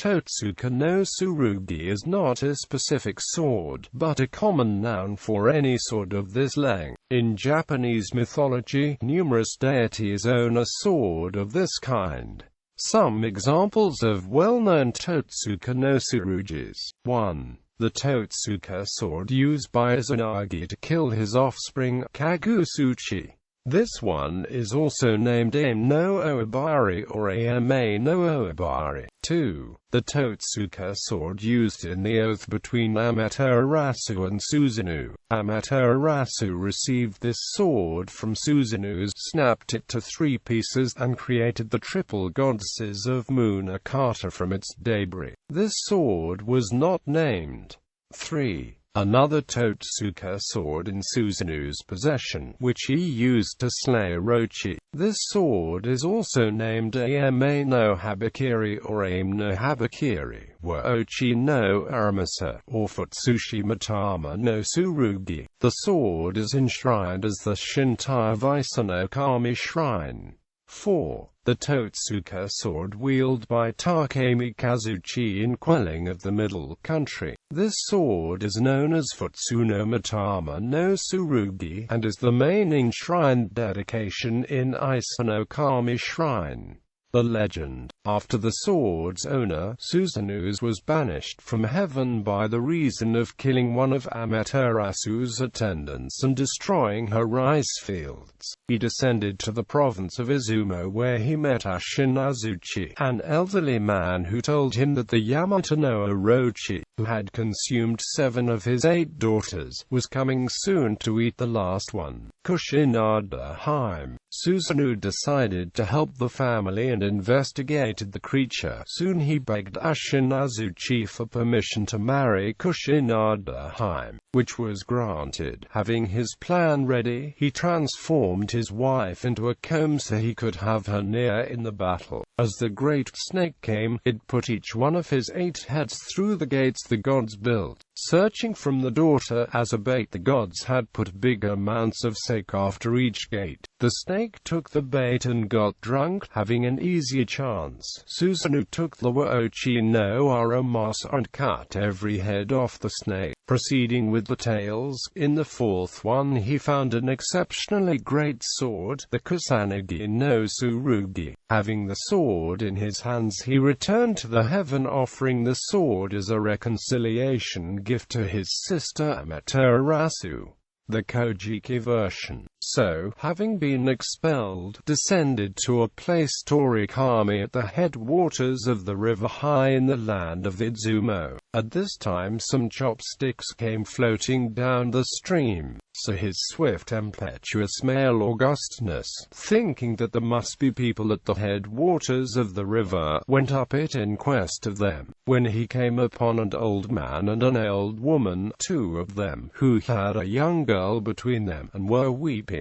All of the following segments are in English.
Totsuka-no-Tsurugi is not a specific sword, but a common noun for any sword of this length. In Japanese mythology, numerous deities own a sword of this kind. Some examples of well-known Totsuka-no-Tsurugis. 1. The Totsuka sword used by Izanagi to kill his offspring, Kagu-tsuchi. This one is also named Aim-no-Oibari or Ama-no-Oibari. 2. The Totsuka sword used in the oath between Amaterasu and Susanoo. Amaterasu received this sword from Susanoo, snapped it to 3 pieces, and created the triple goddesses of Munakata from its debris. This sword was not named. 3. Another Totsuka sword in Susanoo's possession, which he used to slay Orochi. This sword is also named Ama no Habakiri or Aim no Habakiri, Ochi no Aramasa, or Futsushi Matama no Tsurugi. The sword is enshrined as the Shintai Visano Kami Shrine. 4. The Totsuka sword wielded by Takemi Kazu-chi in quelling of the Middle Country. This sword is known as Futsuno Matama no Tsurugi, and is the main enshrined dedication in Isano Kami Shrine. The legend. After the sword's owner, Susanoo, was banished from heaven by the reason of killing one of Amaterasu's attendants and destroying her rice fields, he descended to the province of Izumo, where he met Ashinazuchi, an elderly man who told him that the Yamato no Orochi, who had consumed 7 of his 8 daughters, was coming soon to eat the last one. Kushinada Haim. Susanoo decided to help the family and investigated the creature. Soon he begged Ashinazuchi for permission to marry Kushinada Haim, which was granted. Having his plan ready, he transformed his wife into a comb so he could have her near in the battle. As the great snake came, it put each one of his 8 heads through the gates the gods built. Searching from the daughter as a bait, the gods had put big amounts of sake after each gate. The snake took the bait and got drunk, having an easier chance. Susanoo took the Ochi no Aramasa and cut every head off the snake, proceeding with the tails. In the 4th one he found an exceptionally great sword, the Kusanagi no Tsurugi. Having the sword in his hands, he returned to the heaven, offering the sword as a reconciliation gift to his sister Amaterasu. The Kojiki version. So, having been expelled, descended to a place Torikami at the headwaters of the river high in the land of Izumo. At this time some chopsticks came floating down the stream, so his swift impetuous male Augustinus, thinking that there must be people at the headwaters of the river, went up it in quest of them. When he came upon an old man and an old woman, 2 of them, who had a young girl between them, and were weeping.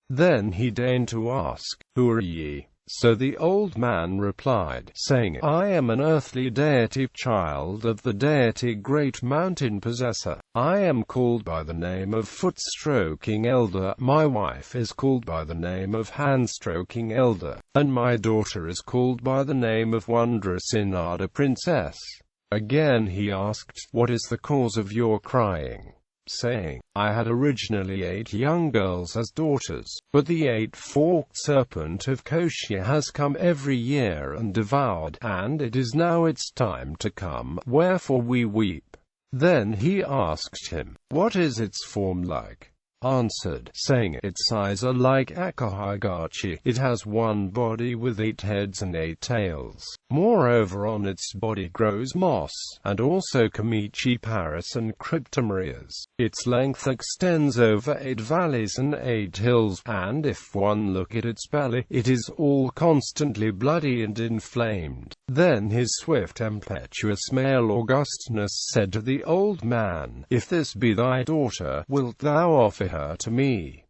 Then he deigned to ask, "Who are ye?" So the old man replied, saying, "I am an earthly deity, child of the deity Great Mountain Possessor. I am called by the name of Foot-stroking Elder, my wife is called by the name of Hand-stroking Elder, and my daughter is called by the name of Wondrous Inada Princess." Again he asked, "What is the cause of your crying?" Saying, "I had originally 8 young girls as daughters, but the 8-forked serpent of Koshi has come every year and devoured, and it is now its time to come, wherefore we weep." Then he asked him, "What is its form like?" Answered, saying, "Its eyes are like Akahagachi. It has 1 body with 8 heads and 8 tails. Moreover, on its body grows moss, and also Kamichi Paris and Cryptomerias. Its length extends over 8 valleys and 8 hills, and if one look at its belly, it is all constantly bloody and inflamed." Then his swift impetuous male Augustinus said to the old man, "If this be thy daughter, wilt thou offer her to me?"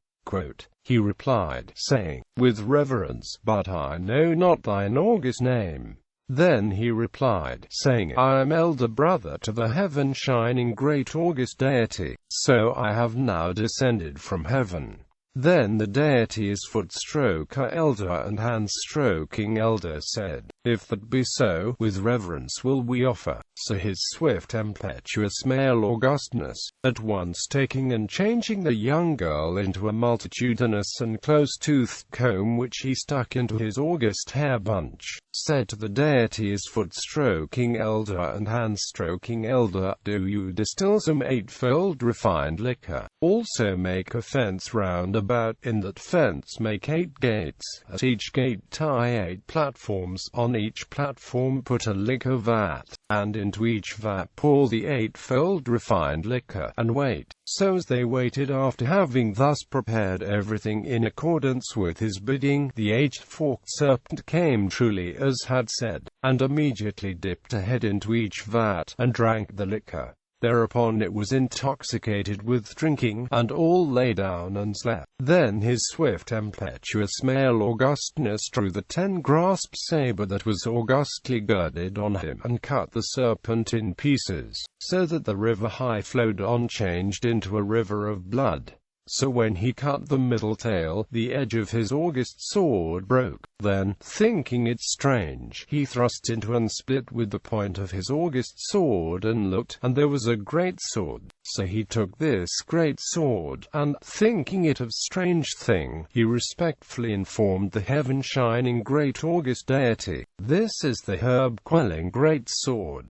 He replied, saying, "With reverence, but I know not thine august name." Then he replied, saying, "I am elder brother to the heaven-shining great august deity, so I have now descended from heaven." Then the deities Foot-stroker Elder and Hand-stroking Elder said, "If that be so, with reverence will we offer." So his swift impetuous male Augustness, at once taking and changing the young girl into a multitudinous and close-toothed comb which he stuck into his august hair bunch, said to the deities Foot-stroking Elder and Hand-stroking Elder, "Do you distill some eightfold refined liquor? Also make a fence round about, in that fence make 8 gates, at each gate tie 8 platforms, on each platform put a liquor vat, and into each vat pour the eightfold refined liquor, and wait." So as they waited, after having thus prepared everything in accordance with his bidding, the 8-forked serpent came truly as had said, and immediately dipped a head into each vat, and drank the liquor. Thereupon it was intoxicated with drinking, and all lay down and slept. Then his swift impetuous male Augustness drew the 10-grasped saber that was augustly girded on him, and cut the serpent in pieces, so that the river high flowed on, changed into a river of blood. So when he cut the middle tail, the edge of his august sword broke. Then, thinking it strange, he thrust into and split with the point of his august sword, and looked, and there was a great sword. So he took this great sword, and, thinking it a strange thing, he respectfully informed the heaven-shining great august deity, "This is the herb-quelling great sword.